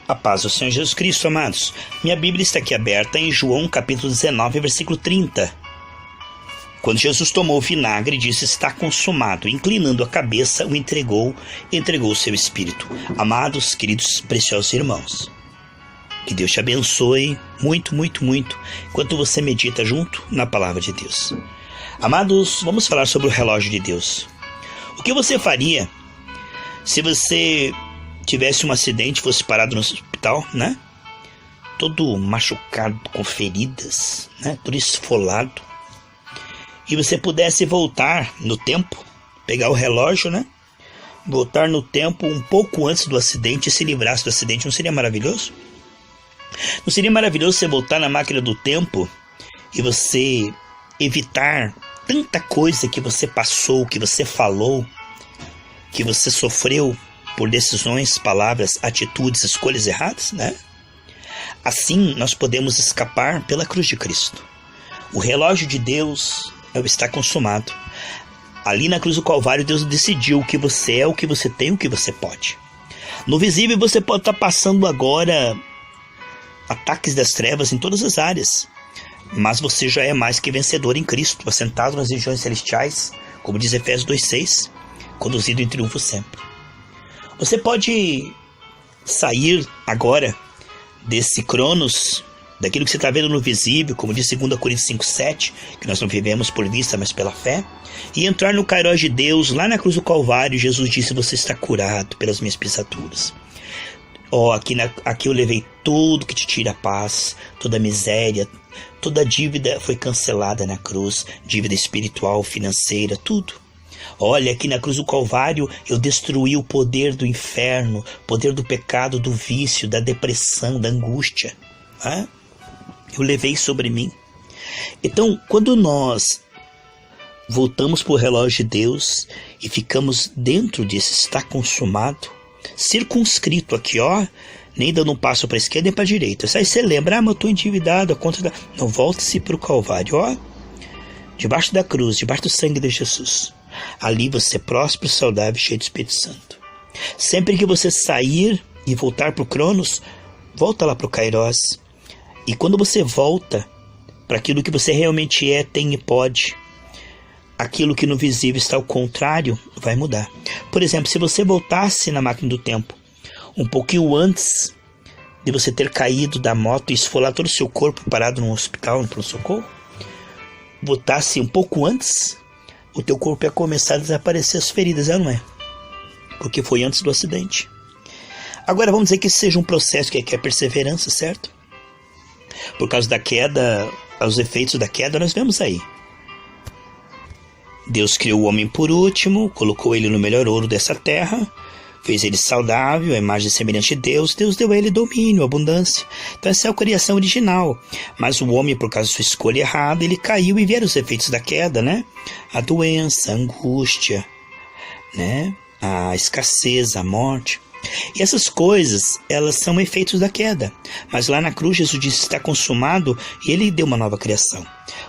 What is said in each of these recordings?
A paz do Senhor Jesus Cristo, amados. Minha Bíblia está aqui aberta em João capítulo 19, versículo 30. Quando Jesus tomou o vinagre e disse, está consumado, inclinando a cabeça, o entregou o seu espírito. Amados, queridos, preciosos irmãos, que Deus te abençoe muito, muito, muito, enquanto você medita junto na palavra de Deus. Amados, vamos falar sobre o relógio de Deus. O que você faria se você tivesse um acidente, fosse parado no hospital, né? Todo machucado, com feridas, né? Todo esfolado. E você pudesse voltar no tempo, pegar o relógio, né? Voltar no tempo um pouco antes do acidente e se livrasse do acidente. Não seria maravilhoso? Não seria maravilhoso você voltar na máquina do tempo e você evitar tanta coisa que você passou, que você falou, que você sofreu por decisões, palavras, atitudes, escolhas erradas, né? Assim, nós podemos escapar pela cruz de Cristo. O relógio de Deus está consumado. Ali na cruz do Calvário, Deus decidiu o que você é, o que você tem, o que você pode. No visível, você pode estar passando agora ataques das trevas em todas as áreas. Mas você já é mais que vencedor em Cristo, assentado nas regiões celestiais, como diz Efésios 2,6, conduzido em triunfo sempre. Você pode sair agora desse cronos, daquilo que você está vendo no visível, como diz 2 Coríntios 5,7, que nós não vivemos por vista, mas pela fé, e entrar no Kairos de Deus, lá na cruz do Calvário. Jesus disse, você está curado pelas minhas pisaduras. Aqui eu levei tudo que te tira a paz, toda a miséria, toda a dívida foi cancelada na cruz, dívida espiritual, financeira, tudo. Olha, aqui na cruz do Calvário eu destruí o poder do inferno, poder do pecado, do vício, da depressão, da angústia. Né? Eu levei sobre mim. Então, quando nós voltamos para o relógio de Deus e ficamos dentro disso, está consumado, circunscrito aqui, ó, nem dando um passo para a esquerda nem para a direita. Aí você lembra, mas eu estou endividado, a conta da... Não, volte-se para o Calvário, ó, debaixo da cruz, debaixo do sangue de Jesus. Ali você é próspero, saudável, cheio do Espírito Santo. Sempre que você sair e voltar para o Cronos, volta lá para o Kairos. E quando você volta para aquilo que você realmente é, tem e pode, aquilo que no visível está ao contrário, vai mudar. Por exemplo, se você voltasse na máquina do tempo um pouquinho antes de você ter caído da moto e esfolar todo o seu corpo parado num hospital, no pronto-socorro, voltasse um pouco antes, o teu corpo ia começar a desaparecer as feridas, não é? Porque foi antes do acidente. Agora vamos dizer que isso seja um processo que é perseverança, certo? Por causa da queda, os efeitos da queda nós vemos aí. Deus criou o homem por último, colocou ele no melhor ouro dessa terra, fez ele saudável, a imagem semelhante de Deus. Deus deu a ele domínio, abundância. Então essa é a criação original. Mas o homem, por causa da sua escolha errada, ele caiu e vieram os efeitos da queda, né? A doença, a angústia, né? A escassez, a morte. E essas coisas, elas são efeitos da queda. Mas lá na cruz, Jesus disse, está consumado, e ele deu uma nova criação.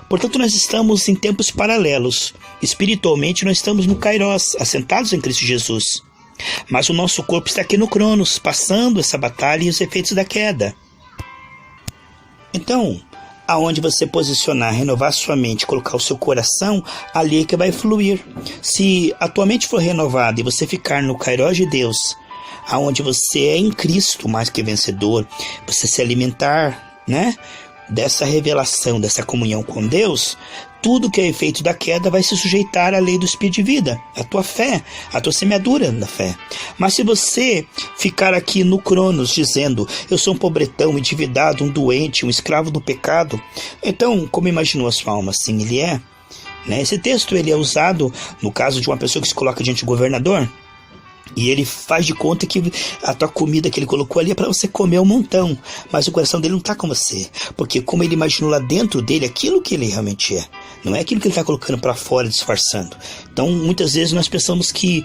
Portanto, nós estamos em tempos paralelos. Espiritualmente, nós estamos no Kairos, assentados em Cristo Jesus. Mas o nosso corpo está aqui no Cronos, passando essa batalha e os efeitos da queda. Então, aonde você posicionar, renovar sua mente, colocar o seu coração, ali é que vai fluir. Se a tua mente for renovada e você ficar no Kairos de Deus, aonde você é em Cristo mais que vencedor, você se alimentar, né, dessa revelação, dessa comunhão com Deus, tudo que é efeito da queda vai se sujeitar à lei do Espírito de vida, a tua fé, a tua semeadura da fé. Mas se você ficar aqui no Cronos dizendo, eu sou um pobretão, endividado, um doente, um escravo do pecado, então, como imaginou a sua alma? Assim ele é, né? Esse texto ele é usado no caso de uma pessoa que se coloca diante do governador, e ele faz de conta que a tua comida que ele colocou ali é para você comer um montão. Mas o coração dele não está com você. Porque como ele imaginou lá dentro dele aquilo que ele realmente é. Não é aquilo que ele está colocando para fora, disfarçando. Então, muitas vezes nós pensamos que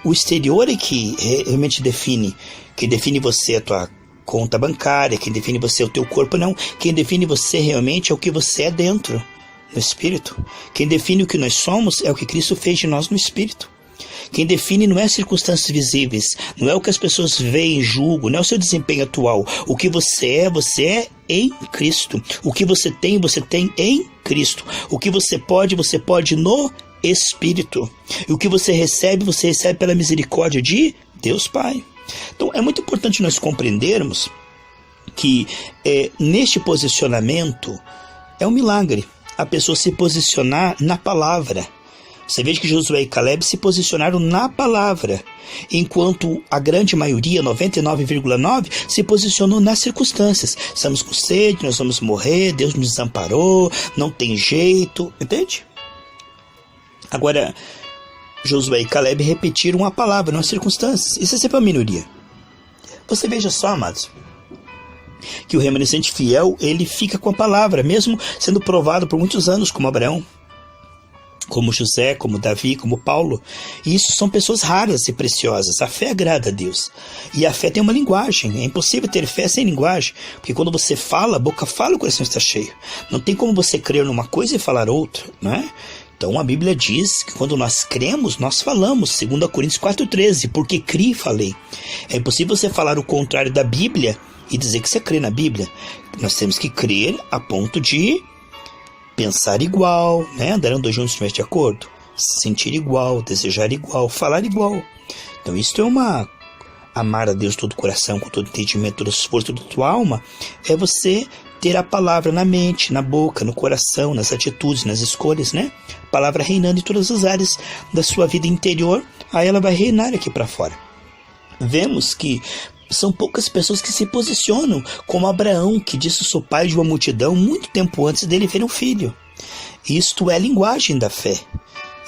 o exterior é que realmente define. Quem define você é a tua conta bancária. Quem define você é o teu corpo, não. Quem define você realmente é o que você é dentro, no Espírito. Quem define o que nós somos é o que Cristo fez de nós no Espírito. Quem define não é as circunstâncias visíveis, não é o que as pessoas veem e julgam, não é o seu desempenho atual. O que você é em Cristo. O que você tem em Cristo. O que você pode no Espírito. E o que você recebe pela misericórdia de Deus Pai. Então é muito importante nós compreendermos que neste posicionamento é um milagre a pessoa se posicionar na palavra. Você veja que Josué e Caleb se posicionaram na palavra, enquanto a grande maioria, 99,9%, se posicionou nas circunstâncias. Estamos com sede, nós vamos morrer, Deus nos desamparou, não tem jeito, entende? Agora, Josué e Caleb repetiram a palavra, não as circunstâncias. Isso é sempre uma minoria. Você veja só, amados, que o remanescente fiel, ele fica com a palavra, mesmo sendo provado por muitos anos, como Abraão, como José, como Davi, como Paulo. E isso são pessoas raras e preciosas. A fé agrada a Deus. E a fé tem uma linguagem. É impossível ter fé sem linguagem. Porque quando você fala, a boca fala, o coração está cheio. Não tem como você crer numa coisa e falar outra, não é? Então a Bíblia diz que quando nós cremos, nós falamos. 2 Coríntios 4,13. Porque criei e falei. É impossível você falar o contrário da Bíblia e dizer que você crê na Bíblia. Nós temos que crer a ponto de pensar igual, né? Andarão dois juntos se estiver de acordo. Sentir igual, desejar igual, falar igual. Então isso é amar a Deus todo o coração, com todo entendimento, todo esforço, toda a tua alma. É você ter a palavra na mente, na boca, no coração, nas atitudes, nas escolhas, né? A palavra reinando em todas as áreas da sua vida interior, aí ela vai reinar aqui para fora. Vemos que são poucas pessoas que se posicionam, como Abraão, que disse sou pai de uma multidão muito tempo antes dele ver um filho. Isto é a linguagem da fé.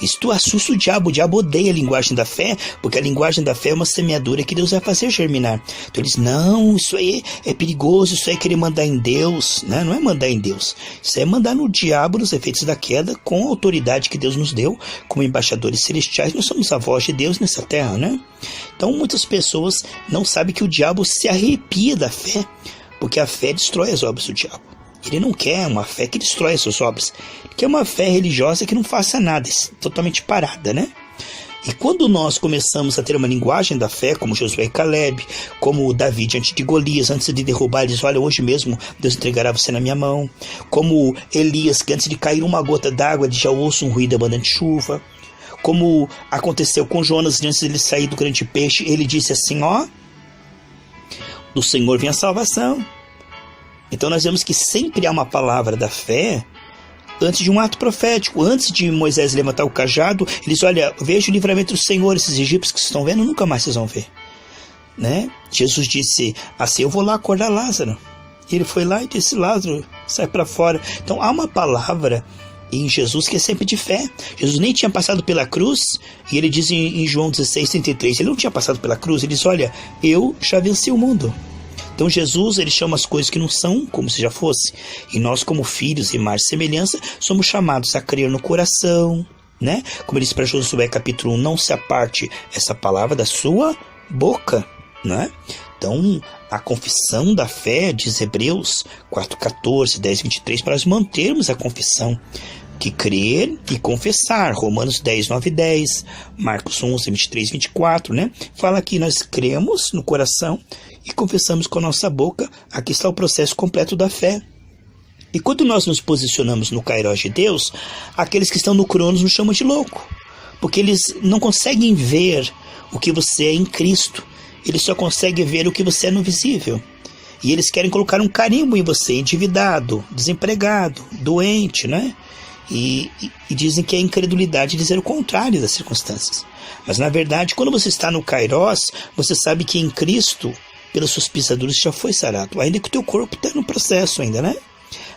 Isto assusta o diabo odeia a linguagem da fé, porque a linguagem da fé é uma semeadura que Deus vai fazer germinar. Então ele diz, não, isso aí é perigoso, isso aí é querer mandar em Deus, né? Não é mandar em Deus, isso é mandar no diabo, nos efeitos da queda, com a autoridade que Deus nos deu, como embaixadores celestiais. Nós somos a voz de Deus nessa terra, né? Então muitas pessoas não sabem que o diabo se arrepia da fé, porque a fé destrói as obras do diabo. Ele não quer uma fé que destrói as suas obras. Ele quer uma fé religiosa que não faça nada, totalmente parada, né? E quando nós começamos a ter uma linguagem da fé, como Josué e Caleb, como Davi diante de Golias, antes de derrubar, ele diz, olha, hoje mesmo Deus entregará você na minha mão. Como Elias, que antes de cair uma gota d'água, ele já ouça um ruído abundante de chuva. Como aconteceu com Jonas, antes de ele sair do grande peixe, ele disse assim, ó, do Senhor vem a salvação. Então nós vemos que sempre há uma palavra da fé antes de um ato profético. Antes de Moisés levantar o cajado, ele diz, olha, veja o livramento do Senhor, esses egípcios que vocês estão vendo, nunca mais vocês vão ver, né? Jesus disse assim, eu vou lá acordar Lázaro. E ele foi lá e disse, Lázaro, sai para fora. Então há uma palavra em Jesus que é sempre de fé. Jesus nem tinha passado pela cruz, e ele diz em João 16:33, ele não tinha passado pela cruz, ele diz, olha, eu já venci o mundo. Então Jesus, ele chama as coisas que não são como se já fosse. E nós, como filhos, imagem e semelhança, somos chamados a crer no coração, né? Como ele diz para Josué capítulo 1, não se aparte essa palavra da sua boca, né? Então, a confissão da fé, diz Hebreus 4:14, 10:23, para nós mantermos a confissão, que crer e confessar. Romanos 10:9-10, Marcos 11:23-24, né? Fala que nós cremos no coração e confessamos com a nossa boca. Aqui está o processo completo da fé. E quando nós nos posicionamos no Kairos de Deus, aqueles que estão no Cronos nos chamam de louco, porque eles não conseguem ver o que você é em Cristo. Eles só conseguem ver o que você é no visível. E eles querem colocar um carimbo em você, endividado, desempregado, doente, né? E dizem que é incredulidade dizer o contrário das circunstâncias. Mas na verdade, quando você está no Kairos, você sabe que em Cristo, pelas suas pisaduras, já foi sarado. Ainda que o teu corpo está no processo ainda, né?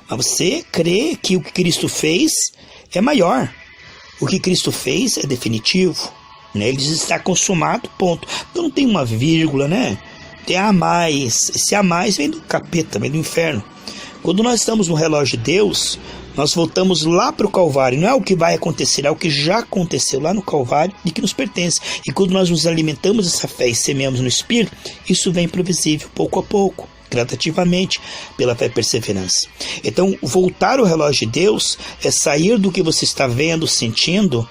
Mas você crê que o que Cristo fez é maior. O que Cristo fez é definitivo, né? Ele diz, está consumado, ponto. Então não tem uma vírgula, né? Tem a mais. Esse a mais vem do capeta, vem do inferno. Quando nós estamos no relógio de Deus, nós voltamos lá para o Calvário. Não é o que vai acontecer, é o que já aconteceu lá no Calvário e que nos pertence. E quando nós nos alimentamos dessa fé e semeamos no Espírito, isso vem provisível, pouco a pouco, gradativamente, pela fé e perseverança. Então, voltar ao relógio de Deus é sair do que você está vendo, sentindo,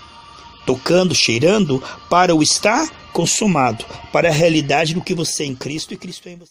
tocando, cheirando, para o estar consumado, para a realidade do que você é em Cristo e Cristo é em você.